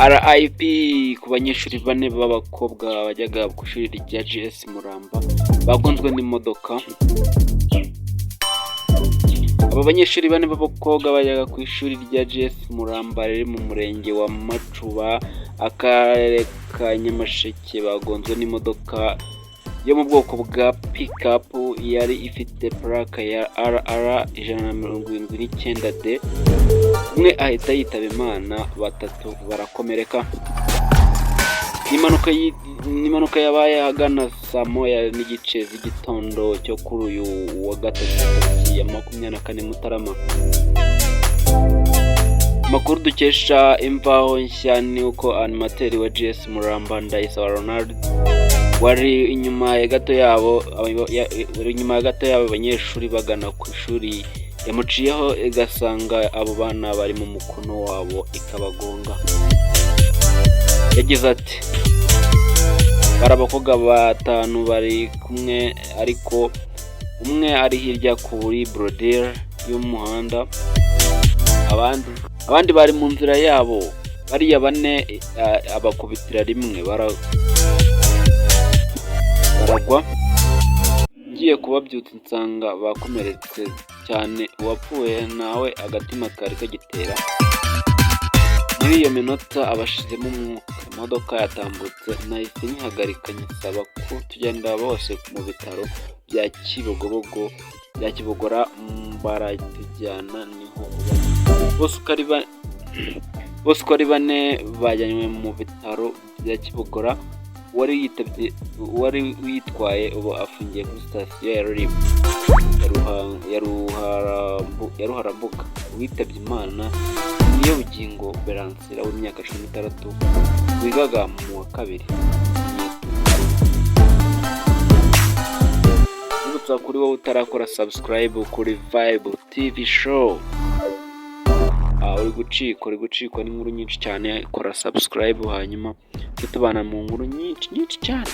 RIP ku banyeshuri bane b'abakobwa bajyaga ku ishuri rya GS Muramba bagonzwe n'imodoka. Aba banyeshuri bane b'abakobwa bajyaga ku ishuri rya GS Muramba riri mu murenge wa Macuba, akarere ka Nyamasheke, bagonzwe n'imodoka yo mu bwoko bwa pick-up yari ifite plaque ya RR 179D. Umwe ahita yitaba Imana, batatu barakomereka. Impanuka yabaye ahagana saa moya n'igice z'igitondo cyo kuri uyu wa gatatu ya 24 Mutarama. Amakuru dukesha Imvaho Nshya ni uko animateri wa GS Muramba Ndayisaba Ronald wari inyuma ya gato yabo abanyeshuri bagana ku ishuri yamuciyeho igasanga abo bana bari mu mukono wabo ikabagonga. Yagize ati bari abakobwa batanu bari kumwe, ariko umwe ari hirya kuri brodire y'umuhanda, abandi bari mu nzira yabo. Bariya bane abakubitira rimwe baragwa. Ngiye kubabyutsa nsanga bakomeretse cyane, uwapfuye nawe agatima kari kagitera. Muri iyo minota abashizemo umwuka, imodoka yatambutse, nahise nyihagarika nyisaba ko tugenda bose mu bitaro bya Kibogora baratujyana. Niho bose uko ari bane bajyanywe mu bitaro bya Kibogora. Wari witwaye ubu afungiye kuri sitasiyo ya RIB ya Ruharambuga. Witabye Imana niyo Bugingo Beransira w'imyaka 16 wigaga mu wa kabiri. Nibutsa kuri wowe utarakora subscribe kuri Vibe TV show, uri gucikwa n'inkuru nyinshi cyane. Kora subscribe hanyuma tubana mu nkuru nyinshi cyane.